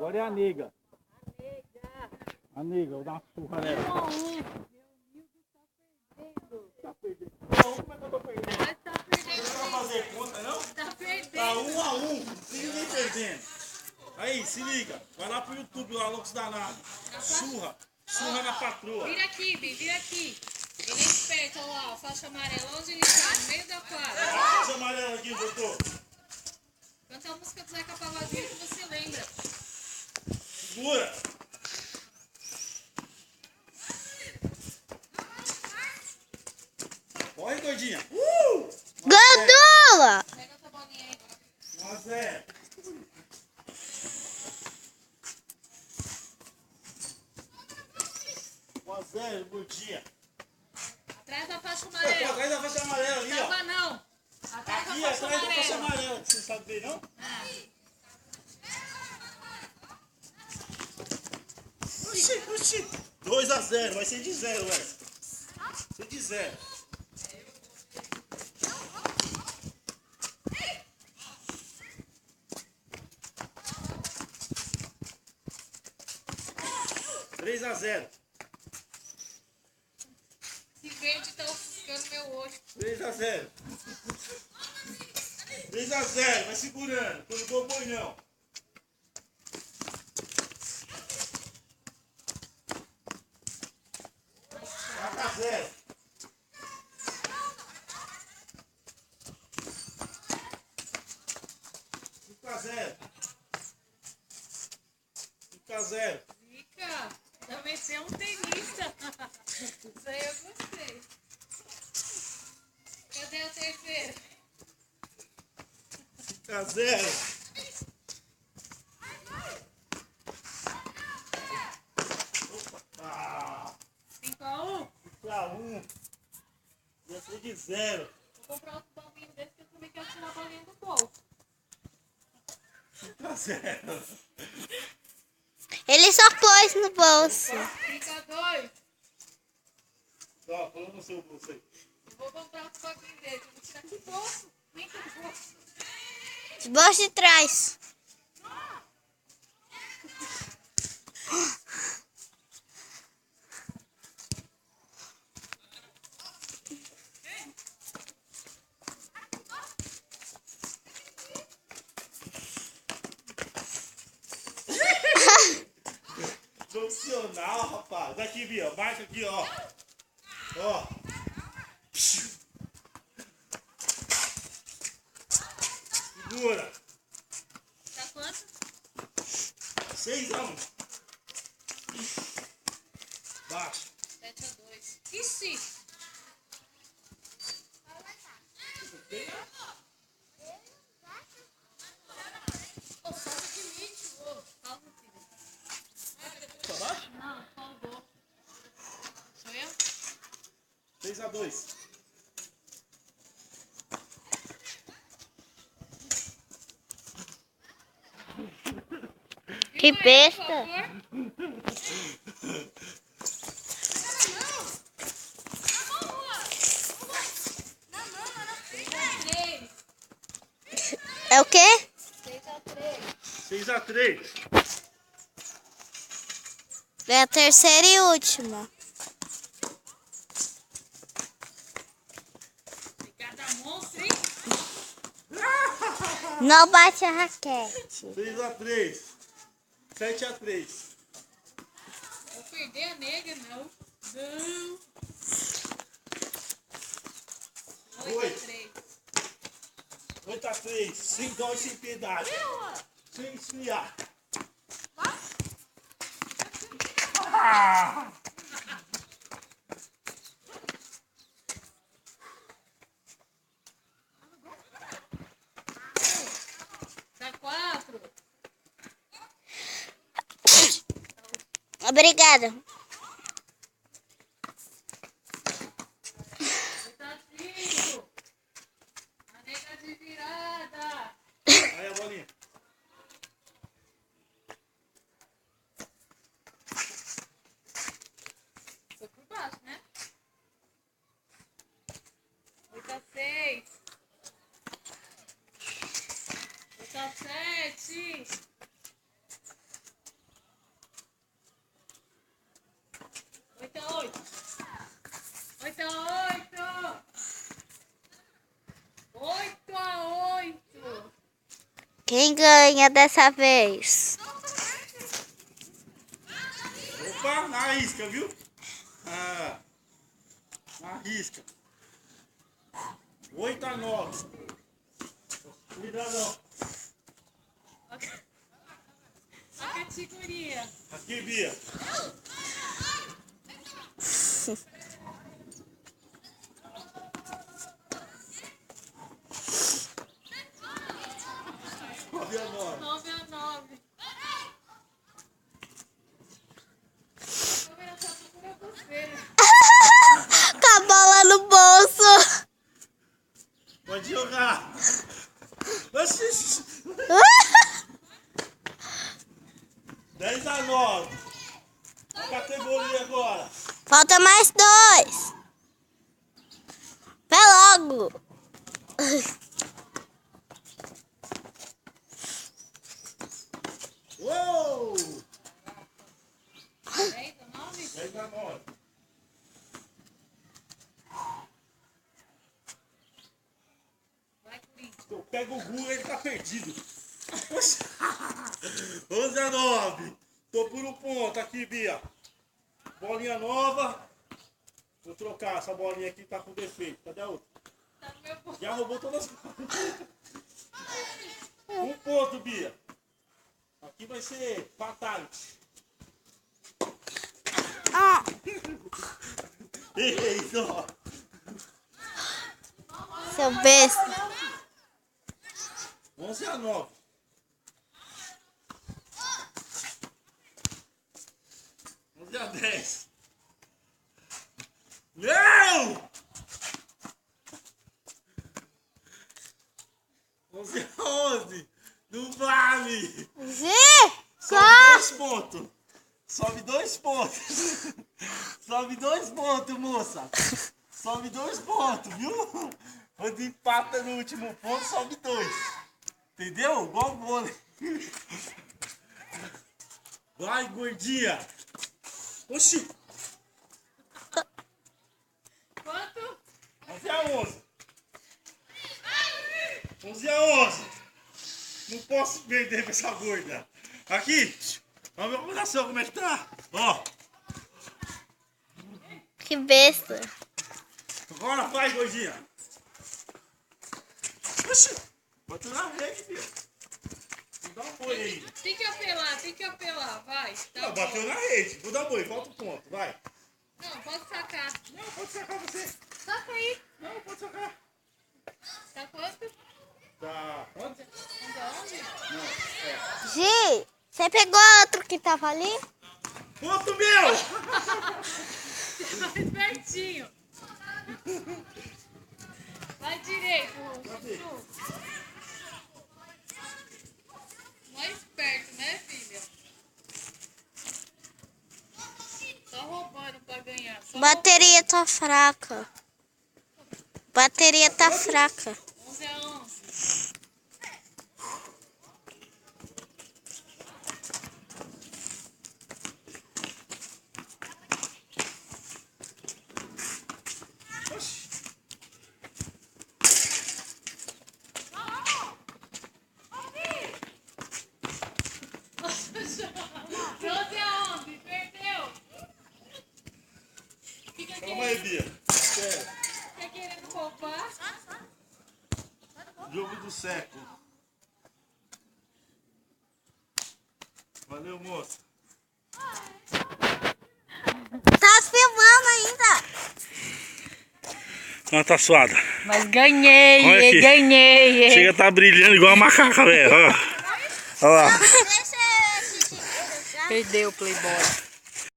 Agora é a nega. A nega, vou dar uma surra nela. Tá perdendo. Não, como é que eu tô perdendo? Mas tá perdendo. Não vai fazer conta, não? Tá perdendo. Tá 1-1, ninguém perdendo. Aí, se liga. Vai lá pro YouTube, lá, loucos danados. Surra. Surra na patroa. Vira aqui, Bi, vira aqui. Ele é esperto, olha lá, faixa amarela. Onde ele tá? No meio da quadra. Essa amarela aqui, doutor. Canta a música do Zeca Pagodinho que você lembra. Segura. Corre, gordinha. Gandula! Pega essa bolinha aí. 1-0. Gordinha. Atrás da faixa Pô, amarela. atrás da faixa amarela ali, ó. Tava não. Atrás Aqui, da faixa atrás da faixa amarela. amarela. Você sabe ver, não? Ah. Oxi. 2-0. Vai ser de 0, velho. Vai ser de 0. Três a 0. Esse verde tá ofuscando meu olho. 3-0. 3-0. Vai segurando. Quando dou boi, não. Quatro a 0. Cinco a 0. 5-0. Fica. Também tem um tenista. Isso aí eu gostei. Cadê a terceira? 5-0. Ah, 5-1. 5-1. Ia ser de 0. Vou comprar outro bolinho desse que eu também quero tirar a bolinha do bolso. 5-0. Ele só pôs no bolso. 5-2. Ó, falou no seu bolso aí. Eu vou comprar outro bolinho desse. Eu vou tirar que bolso. Nem que bolso. De bolso de trás. Profissional, rapaz. Aqui, Bia. Marca aqui, ó. Ó. Segura. Tá quanto? 6-1. Baixa. 7-2. Ixi! Ô, solta de limite, ô. Calma, filho. Só baixa? Não, salvou. Sou eu? 6-2. Que besta. É o quê? 6-3. 6-3. É a terceira e última. Cada monstro, hein? Não bate a raquete. 6-3. 7-3. Vou perder a nega, não. Não. 8-3. 8-3. Sem dó e sem piedade. Sem esfriar. Ah! Tá 4. Obrigada. Tá 5. A nega de virada. Aí a bolinha. Foi por baixo, né? 8-6. 8-7. Quem ganha dessa vez? Opa, na isca, viu? Ah, na risca. 8-9. Cuidado. A categoria. Aqui, Bia. Nove a 9. 9-9. Câmera só procura você. Com a bola no bolso. Pode jogar. Oxi. 10-9. A categoria agora. Falta mais 2. Vai logo. Uou! 10-9. 10-9. Vai, Corinthians. Eu pego o Gu, ele tá perdido. Oxi. 11-9. Tô por um ponto aqui, Bia. Bolinha nova. Vou trocar essa bolinha aqui, tá com defeito. Cadê a outra? Tá no meu ponto. Já roubou todas as Um ponto, Bia. Aqui vai ser fatality. Ah, Ei, ó. seu besta. 11-9. 11-10. Não! 11-11. Não vale. Sobe 2 pontos. Sobe 2 pontos. Sobe 2 pontos, moça. Sobe 2 pontos, viu? Quando empata no último ponto, sobe 2. Entendeu? Igual o vôlei. Vai, gordinha. Oxi. Quanto? 11-11. 11-11. Não posso perder pra essa gorda. Aqui. Olha a minha coração, como é que tá? Ó. Que besta. Agora vai, gordinha. Oxi. Bota na rede, filho. Vou dar um boi aí. Tem que apelar, vai. Dá Não, um bateu bom. na rede. Vou dar boi, volta o ponto, vai. Não, pode sacar. Não, pode sacar você. Saca aí. Não, pode sacar. Tá quanto? Tá. Quanto? 11? Não, é. Gi, você pegou outro que tava ali? Ponto meu! Mais pertinho. Vai direito, Cadê? Chuchu. Mais perto, né, filha? Só roubando pra ganhar. Só Bateria tá fraca. Bateria tá fraca. 11-11. Oxi. Perdeu. Calma aí, Bia. Espera. Fica querendo roubar? Jogo do século. Valeu, moça. Tá filmando ainda. Não, tá suada. Mas ganhei, Olha aqui. ganhei. Chega a tá brilhando igual uma macaca, velho. Ó. Olha lá. Deixa esse Perdeu o Playboy.